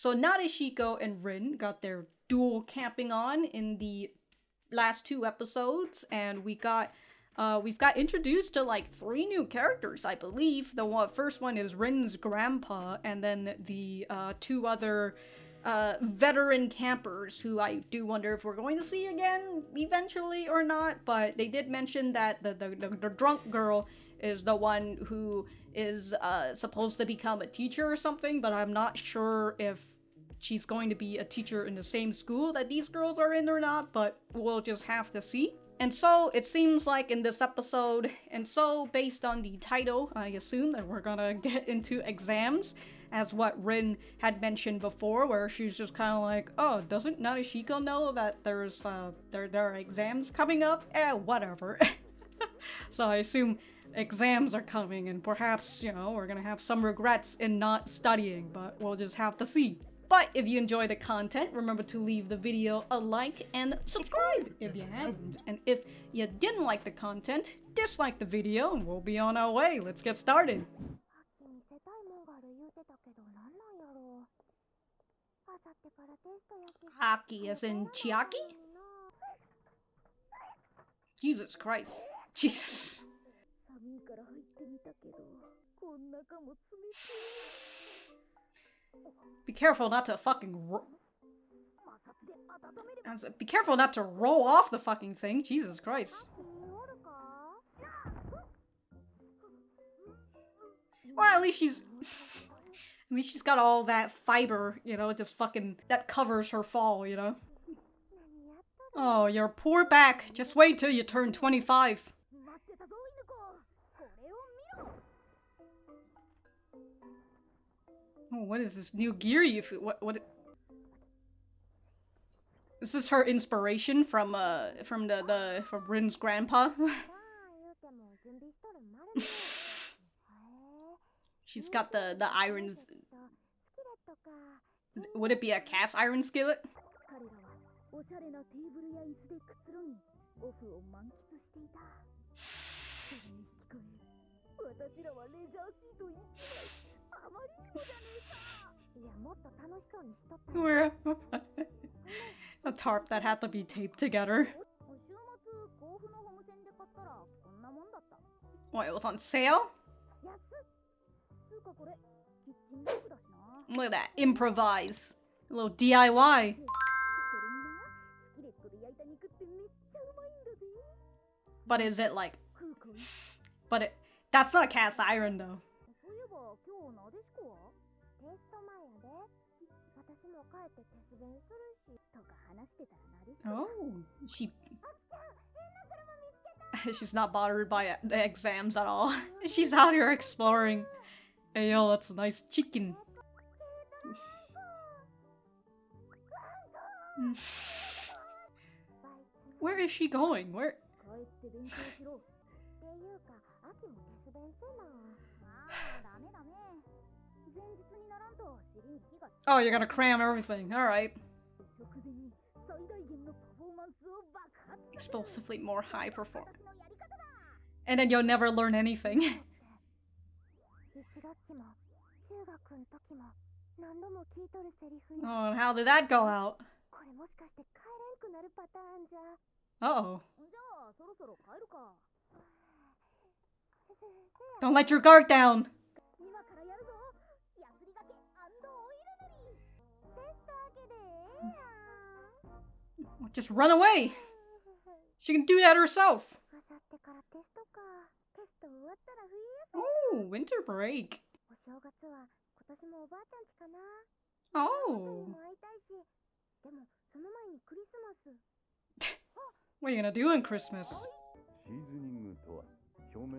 So Nadeshiko and Rin got their dual camping on in the last 2 episodes, and we've got introduced to like 3 new characters, I believe. The first one is Rin's grandpa, and then the 2 other veteran campers who I do wonder if we're going to see again eventually or not. But they did mention that the drunk girl is the one who is supposed to become a teacher or something, but I'm not sure if she's going to be a teacher in the same school that these girls are in or not, but we'll just have to see. And so, it seems like in this episode, and so based on the title, I assume that we're gonna get into exams, as what Rin had mentioned before, where she's just kind of like, oh, doesn't Nadeshiko know that there's, there are exams coming up? Whatever. So I assume exams are coming, and perhaps, you know, we're gonna have some regrets in not studying, but we'll just have to see. But if you enjoy the content, remember to leave the video a like and subscribe if you haven't. And if you didn't like the content, dislike the video and we'll be on our way. Let's get started. Aki as in Chiaki? Jesus Christ. Jesus. Be careful not to fucking be careful not to roll off the fucking thing. Jesus Christ. Well, at least she's got all that fiber, you know, just fucking that covers her fall, you know. Oh, your poor back. Just wait till you turn 25. Oh, what is this new gear you feel? What? Is this her inspiration from Rin's grandpa? She's got the irons. Would it be a cast iron skillet? Where a tarp that had to be taped together. What, it was on sale? Look at that, improvise. A little DIY. But is it like... That's not cast iron though. Oh, she's not bothered by the exams at all. She's out here exploring. Hey yo, that's a nice chicken. Where is she going? Where? Oh, you're gonna cram everything. Alright. Explosively more high performance. And then you'll never learn anything. Oh, and how did that go out? Uh-oh. Don't let your guard down! Just run away! She can do that herself! Oh, winter break. Oh. What are you gonna do on Christmas?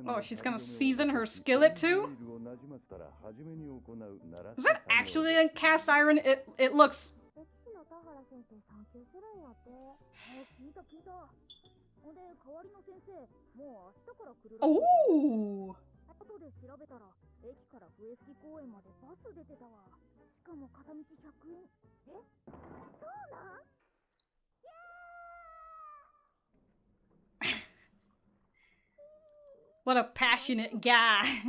Oh, she's gonna season her skillet too? Is that actually a cast iron? It looks... Oh! What a passionate guy.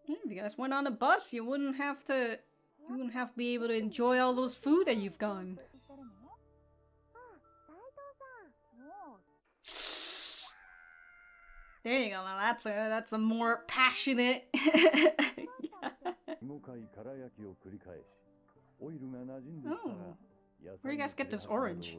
If you guys went on a bus, you wouldn't have to be able to enjoy all those food that you've gotten. There you go. Now that's a more passionate. Oh, where do you guys get this orange?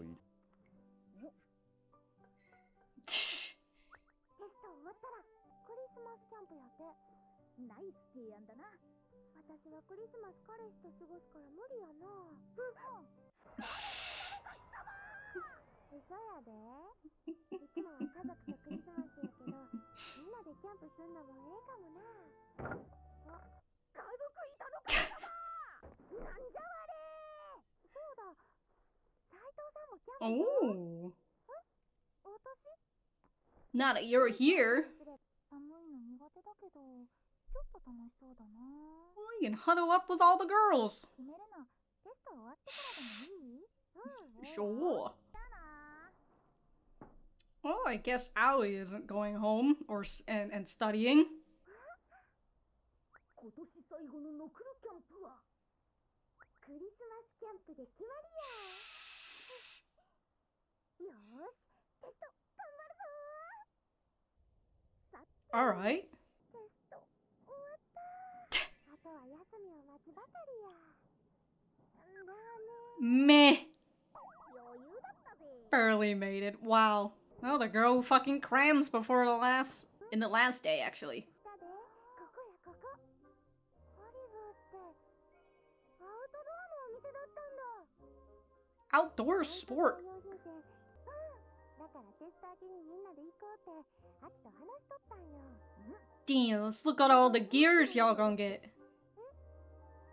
Oh. Now that you're here, well, you can huddle up with all the girls. Sure. Oh, I guess Aoi isn't going home and studying. All right. Meh. Barely made it. Wow. Well, the girl who fucking crams before in the last day, actually. Outdoor sport. Damn, let's look at all the gears y'all gonna get.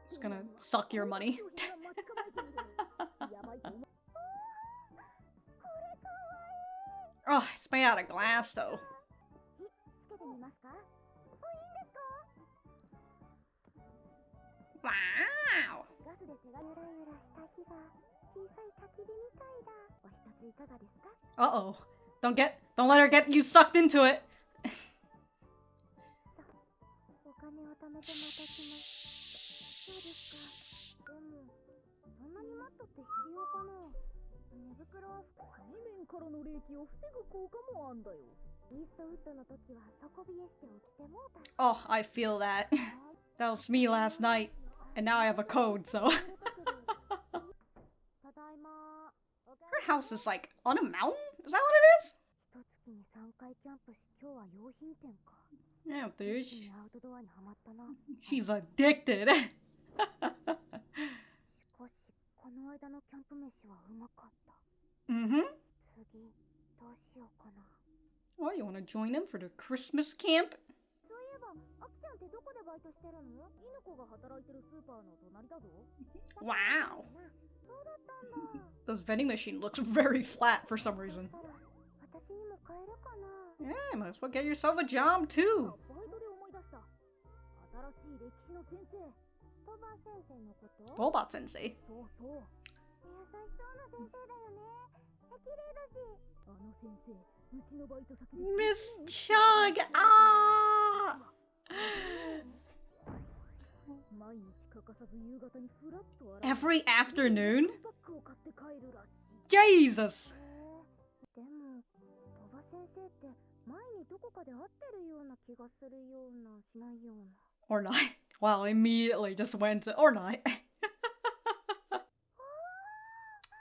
It's gonna suck your money. Oh, it's made out of glass though. Wow. Uh-oh. Don't let her get you sucked into it. Oh, I feel that. That was me last night. And now I have a code, so. Her house is like on a mountain? Is that what it is? Yeah, dude. She's addicted. Mm-hmm. Well, you want to join them for the Christmas camp? Wow. Those vending machine looks very flat for some reason. Yeah, might as well get yourself a job too. Toba-sensei. Miss Chug! Ah! Every afternoon? Jesus! Or not. Wow, immediately just went to, or not.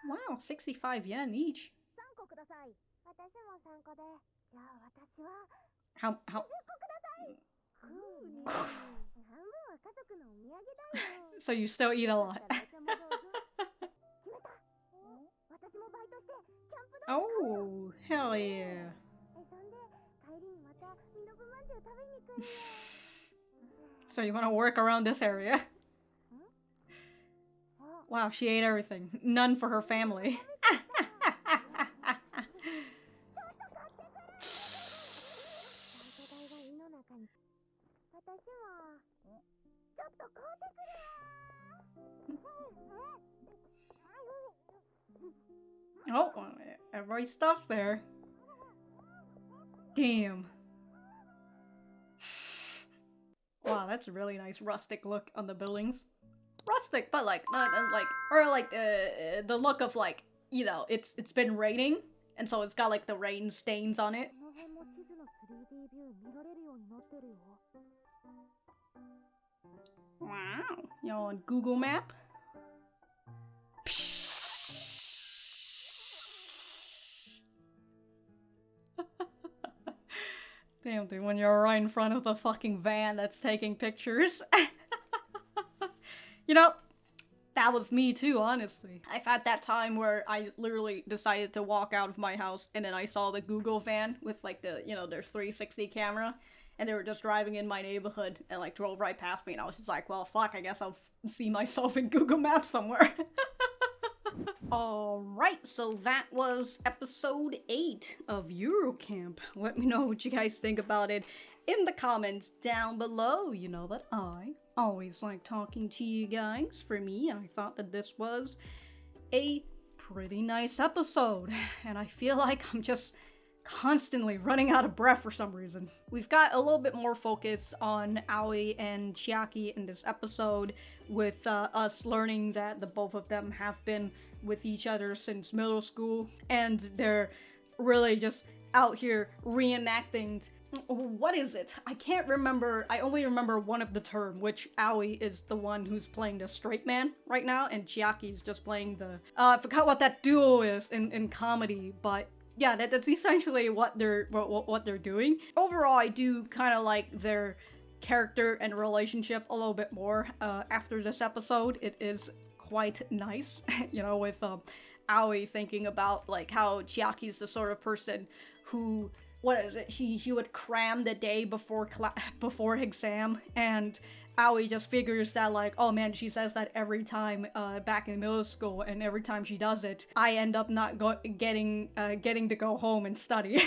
Wow, 65 yen each. How? So you still eat a lot. Oh, hell yeah. So you want to work around this area? Wow, she ate everything. None for her family. Oh, every stuff there. Damn. Wow, that's a really nice rustic look on the buildings. Rustic, but like, not like, or like the look of like, you know, it's been raining, and so it's got like the rain stains on it. Wow, you know, on Google Map. Damn, dude, when you're right in front of the fucking van that's taking pictures. You know, that was me too, honestly. I've had that time where I literally decided to walk out of my house and then I saw the Google van with like the, you know, their 360 camera, and they were just driving in my neighborhood and like drove right past me, and I was just like, well, fuck, I guess I'll see myself in Google Maps somewhere. Alright, so that was episode 8 of Yuru Camp. Let me know what you guys think about it in the comments down below. You know that I always like talking to you guys. For me, I thought that this was a pretty nice episode, and I feel like I'm just constantly running out of breath for some reason. We've got a little bit more focus on Aoi and Chiaki in this episode, with us learning that the both of them have been with each other since middle school, and they're really just out here reenacting, what is it? I can't remember. I only remember one of the term, which Aoi is the one who's playing the straight man right now, and Chiaki's just playing the, I forgot what that duo is in comedy, but yeah, that's essentially what they're doing. Overall, I do kind of like their character and relationship a little bit more after this episode. It is quite nice, you know, with Aoi thinking about like how Chiaki's the sort of person who, what is it? She would cram the day before exam, and Aoi just figures that like, oh man, she says that every time back in middle school, and every time she does it, I end up not getting to go home and study.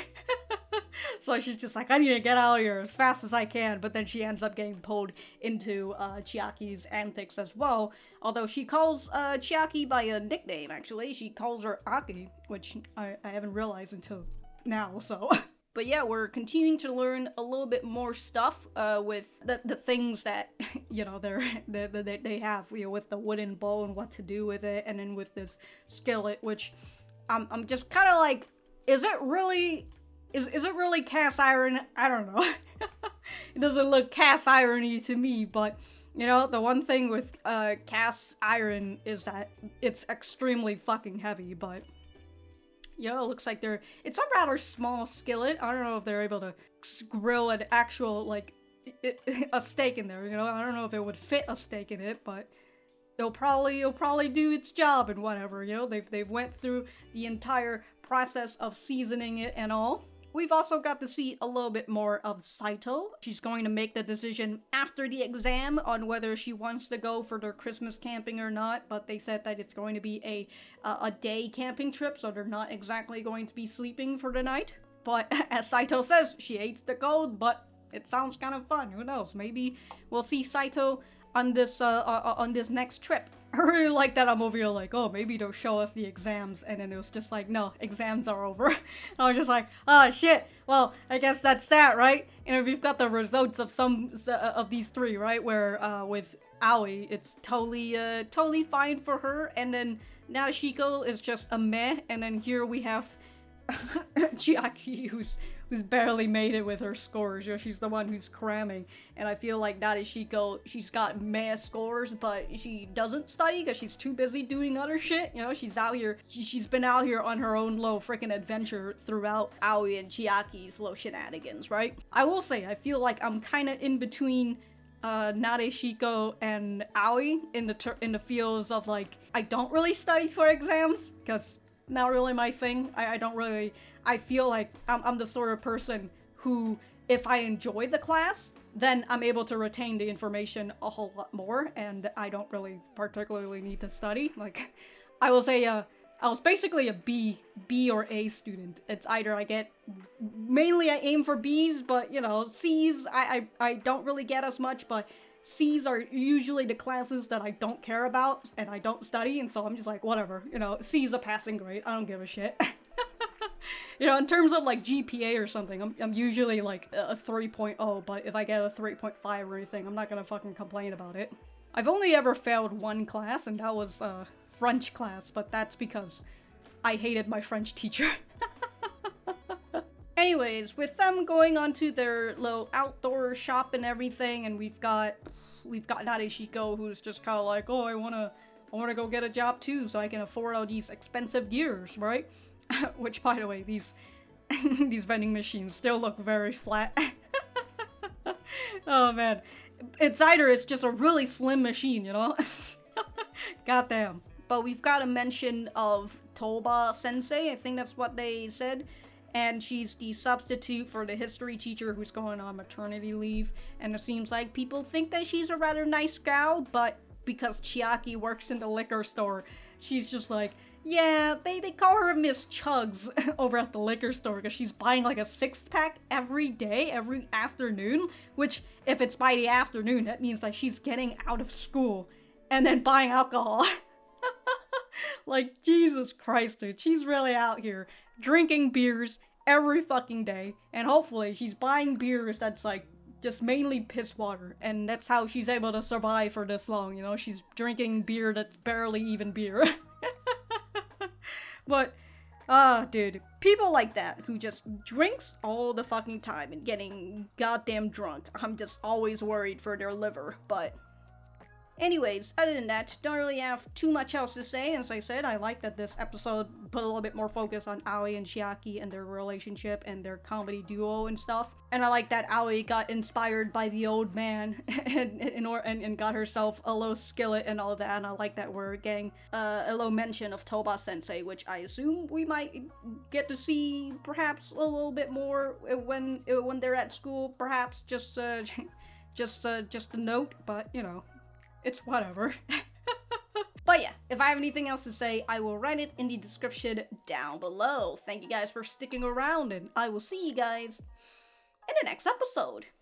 So she's just like, I need to get out of here as fast as I can, but then she ends up getting pulled into Chiaki's antics as well. Although she calls Chiaki by a nickname, actually. She calls her Aki, which I haven't realized until now, so... But yeah, we're continuing to learn a little bit more stuff with the things that, you know, they have, you know, with the wooden bowl and what to do with it, and then with this skillet, which I'm just kind of like, is it really cast iron? I don't know. It doesn't look cast irony to me, but you know, the one thing with cast iron is that it's extremely fucking heavy, but you know, it looks like it's a rather small skillet. I don't know if they're able to grill an actual, like, a steak in there, you know? I don't know if it would fit a steak in it, but it'll probably do its job and whatever, you know? They've went through the entire process of seasoning it and all. We've also got to see a little bit more of Saito. She's going to make the decision after the exam on whether she wants to go for their Christmas camping or not, but they said that it's going to be a day camping trip, so they're not exactly going to be sleeping for the night. But as Saito says, she hates the cold, but it sounds kind of fun. Who knows? Maybe we'll see Saito on this next trip. I really like that I'm over here like, oh, maybe they'll show us the exams, and then it was just like, no, exams are over. I was just like, oh shit, well, I guess that's that, right? And we've got the results of some of these three, right? Where with Aoi, it's totally fine for her, and then Nadeshiko is just a meh, and then here we have Chiaki, who's barely made it with her scores. You know, she's the one who's cramming, and I feel like Nadeshiko, she's got meh scores, but she doesn't study because she's too busy doing other shit. You know, she's out here, she's been out here on her own little freaking adventure throughout Aoi and Chiaki's little shenanigans, right? I will say, I feel like I'm kind of in between Nadeshiko and Aoi in the fields of like, I don't really study for exams because not really my thing. I feel like I'm the sort of person who, if I enjoy the class, then I'm able to retain the information a whole lot more, and I don't really particularly need to study. Like, I will say, I was basically a B or A student. It's either I get, mainly I aim for B's, but you know, C's, I don't really get as much, but C's are usually the classes that I don't care about and I don't study, and so I'm just like, whatever, you know, C's a passing grade, I don't give a shit. You know, in terms of like GPA or something, I'm usually like a 3.0, but if I get a 3.5 or anything, I'm not gonna fucking complain about it. I've only ever failed one class, and that was French class, but that's because I hated my French teacher. Anyways, with them going on to their little outdoor shop and everything, and we've got Nadeshiko, who's just kind of like, oh, I wanna go get a job too, so I can afford all these expensive gears, right? Which, by the way, these vending machines still look very flat. Oh man, it's either it's just a really slim machine, you know? Goddamn. But we've got a mention of Toba-sensei, I think that's what they said. And she's the substitute for the history teacher who's going on maternity leave. And it seems like people think that she's a rather nice gal, but because Chiaki works in the liquor store, she's just like, yeah, they call her Miss Chugs over at the liquor store because she's buying like a 6-pack every day, every afternoon. Which, if it's by the afternoon, that means that she's getting out of school and then buying alcohol. Like, Jesus Christ, dude, she's really out here drinking beers every fucking day, and hopefully she's buying beers that's like just mainly piss water, and that's how she's able to survive for this long, you know? She's drinking beer that's barely even beer. But, dude, people like that who just drinks all the fucking time and getting goddamn drunk, I'm just always worried for their liver, but anyways, other than that, don't really have too much else to say. As I said, I like that this episode put a little bit more focus on Aoi and Chiaki and their relationship and their comedy duo and stuff. And I like that Aoi got inspired by the old man and got herself a little skillet and all that. And I like that we're getting a little mention of Toba-sensei, which I assume we might get to see perhaps a little bit more when they're at school. Perhaps just a note, but you know. It's whatever. But yeah, if I have anything else to say, I will write it in the description down below. Thank you guys for sticking around, and I will see you guys in the next episode.